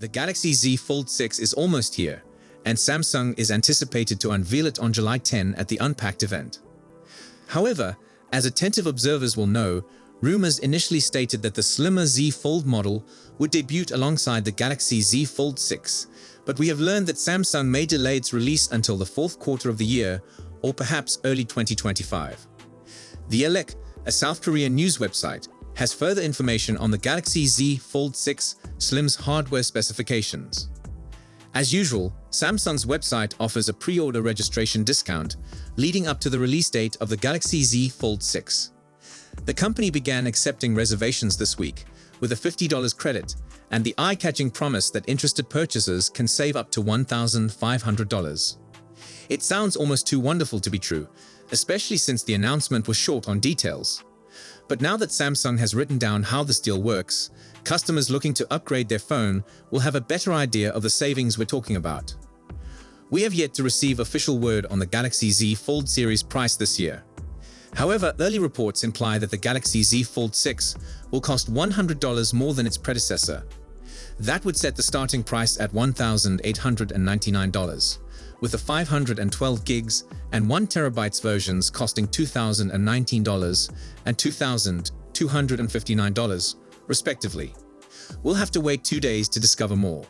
The Galaxy Z Fold 6 is almost here, and Samsung is anticipated to unveil it on July 10 at the Unpacked event. However, as attentive observers will know, rumors initially stated that the slimmer Z Fold model would debut alongside the Galaxy Z Fold 6, but we have learned that Samsung may delay its release until the fourth quarter of the year, or perhaps early 2025. The Elec, a South Korean news website, has further information on the Galaxy Z Fold 6 Slim's hardware specifications. As usual, Samsung's website offers a pre-order registration discount leading up to the release date of the Galaxy Z Fold 6. The company began accepting reservations this week with a $50 credit and the eye-catching promise that interested purchasers can save up to $1,500. It sounds almost too wonderful to be true, especially since the announcement was short on details. But now that Samsung has written down how this deal works, customers looking to upgrade their phone will have a better idea of the savings we're talking about. We have yet to receive official word on the Galaxy Z Fold series price this year. However, early reports imply that the Galaxy Z Fold 6 will cost $100 more than its predecessor. That would set the starting price at $1,899, with the 512 gigs and 1 TB versions costing $2,019 and $2,259, respectively. We'll have to wait 2 days to discover more.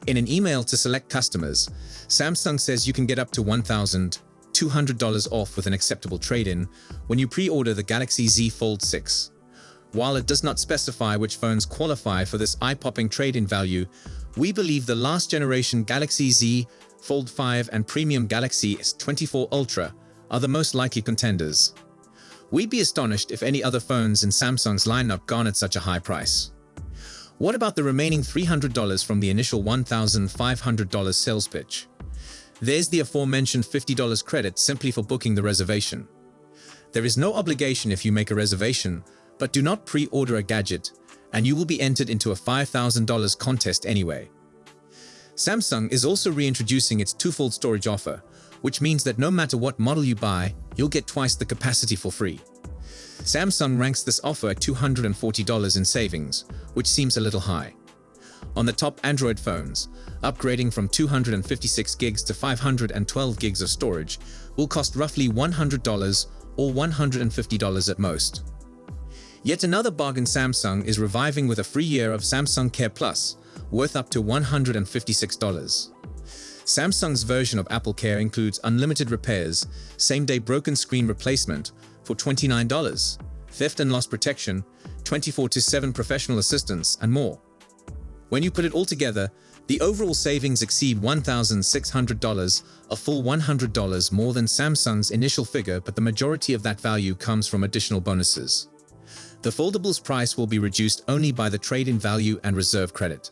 In an email to select customers, Samsung says you can get up to $1,200 off with an acceptable trade-in when you pre-order the Galaxy Z Fold 6. While it does not specify which phones qualify for this eye-popping trade-in value, we believe the last generation Galaxy Z Fold 5 and premium Galaxy S24 Ultra are the most likely contenders. We'd be astonished if any other phones in Samsung's lineup garnered such a high price. What about the remaining $300 from the initial $1,500 sales pitch? There's the aforementioned $50 credit simply for booking the reservation. There is no obligation if you make a reservation, but do not pre-order a gadget, and you will be entered into a $5,000 contest anyway. Samsung is also reintroducing its twofold storage offer, which means that no matter what model you buy, you'll get twice the capacity for free. Samsung ranks this offer at $240 in savings, which seems a little high. On the top Android phones, upgrading from 256 gigs to 512 gigs of storage will cost roughly $100 or $150 at most. Yet another bargain Samsung is reviving with a free year of Samsung Care Plus, worth up to $156. Samsung's version of Apple Care includes unlimited repairs, same-day broken screen replacement for $29, theft and loss protection, 24/7 professional assistance, and more. When you put it all together, the overall savings exceed $1,600, a full $100 more than Samsung's initial figure, but the majority of that value comes from additional bonuses. The foldable's price will be reduced only by the trade-in value and reserve credit.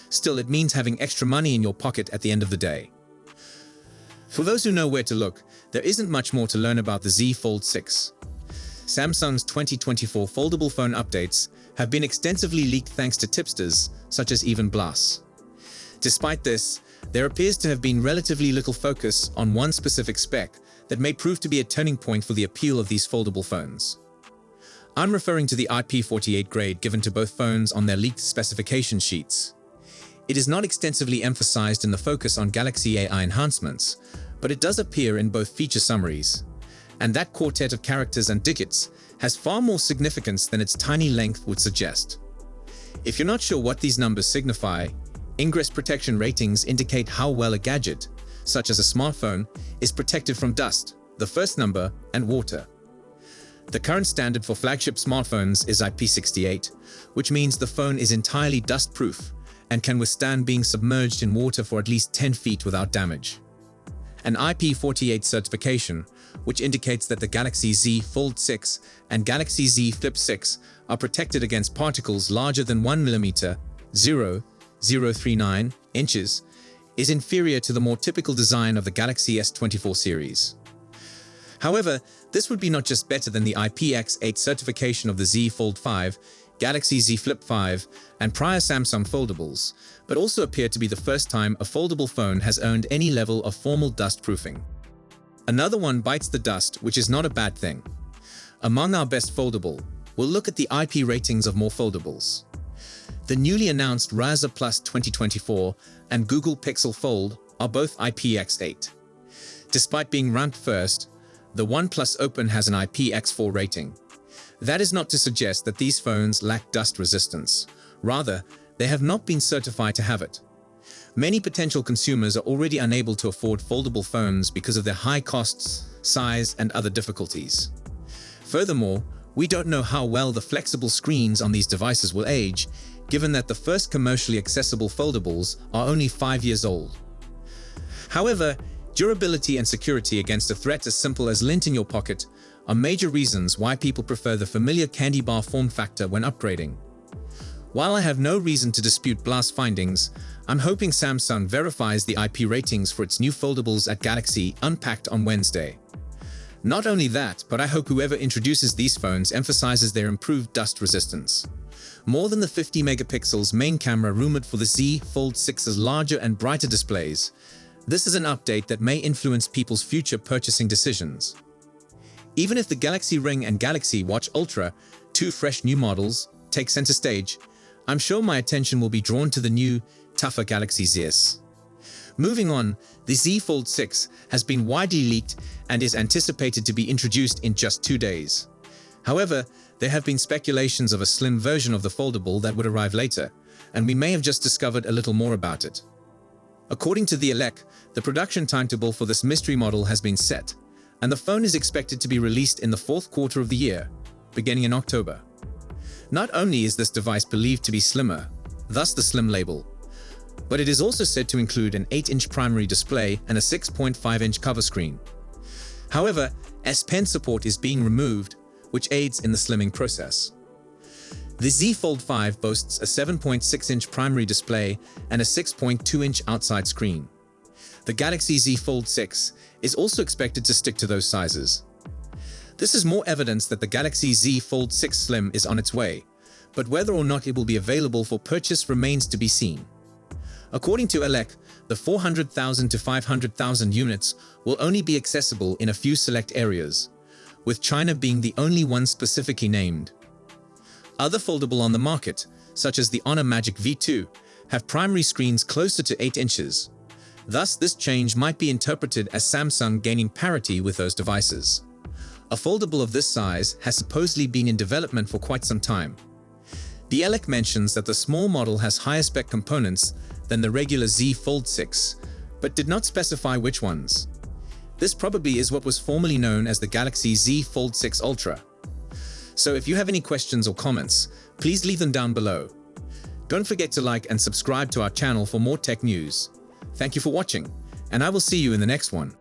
Still, it means having extra money in your pocket at the end of the day. For those who know where to look, there isn't much more to learn about the Z Fold 6. Samsung's 2024 foldable phone updates have been extensively leaked thanks to tipsters such as Evan Blass. Despite this, there appears to have been relatively little focus on one specific spec that may prove to be a turning point for the appeal of these foldable phones. I'm referring to the IP48 grade given to both phones on their leaked specification sheets. It is not extensively emphasized in the focus on Galaxy AI enhancements, but it does appear in both feature summaries. And that quartet of characters and digits has far more significance than its tiny length would suggest. If you're not sure what these numbers signify, ingress protection ratings indicate how well a gadget, such as a smartphone, is protected from dust, the first number, and water. The current standard for flagship smartphones is IP68, which means the phone is entirely dust-proof and can withstand being submerged in water for at least 10 feet without damage. An IP48 certification, which indicates that the Galaxy Z Fold 6 and Galaxy Z Flip 6 are protected against particles larger than 1 mm (0.039 inches), is inferior to the more typical design of the Galaxy S24 series. However, this would be not just better than the IPX8 certification of the Z Fold 5, Galaxy Z Flip 5, and prior Samsung foldables, but also appear to be the first time a foldable phone has earned any level of formal dust proofing. Another one bites the dust, which is not a bad thing. Among our best foldable, we'll look at the IP ratings of more foldables. The newly announced Razer Plus 2024 and Google Pixel Fold are both IPX8. Despite being ranked first, the OnePlus Open has an IPX4 rating. That is not to suggest that these phones lack dust resistance. Rather, they have not been certified to have it. Many potential consumers are already unable to afford foldable phones because of their high costs, size, and other difficulties. Furthermore, we don't know how well the flexible screens on these devices will age, given that the first commercially accessible foldables are only 5 years old. However, durability and security against a threat as simple as lint in your pocket are major reasons why people prefer the familiar candy bar form factor when upgrading. While I have no reason to dispute Blast's findings, I'm hoping Samsung verifies the IP ratings for its new foldables at Galaxy Unpacked on Wednesday. Not only that, but I hope whoever introduces these phones emphasizes their improved dust resistance. More than the 50 megapixels main camera rumored for the Z Fold 6's larger and brighter displays, this is an update that may influence people's future purchasing decisions. Even if the Galaxy Ring and Galaxy Watch Ultra, two fresh new models, take center stage, I'm sure my attention will be drawn to the new, tougher Galaxy Z. Moving on, the Z Fold 6 has been widely leaked and is anticipated to be introduced in just 2 days. However, there have been speculations of a slim version of the foldable that would arrive later, and we may have just discovered a little more about it. According to the Elec, the production timetable for this mystery model has been set, and the phone is expected to be released in the fourth quarter of the year, beginning in October. Not only is this device believed to be slimmer, thus the slim label, but it is also said to include an 8-inch primary display and a 6.5-inch cover screen. However, S Pen support is being removed, which aids in the slimming process. The Z Fold 5 boasts a 7.6-inch primary display and a 6.2-inch outside screen. The Galaxy Z Fold 6 is also expected to stick to those sizes. This is more evidence that the Galaxy Z Fold 6 Slim is on its way, but whether or not it will be available for purchase remains to be seen. According to Elec, the 400,000 to 500,000 units will only be accessible in a few select areas, with China being the only one specifically named. Other foldable on the market, such as the Honor Magic V2, have primary screens closer to 8 inches. Thus, this change might be interpreted as Samsung gaining parity with those devices. A foldable of this size has supposedly been in development for quite some time. The Elec mentions that the small model has higher spec components than the regular Z Fold 6, but did not specify which ones. This probably is what was formerly known as the Galaxy Z Fold 6 Ultra. So if you have any questions or comments, please leave them down below. Don't forget to like and subscribe to our channel for more tech news. Thank you for watching, and I will see you in the next one.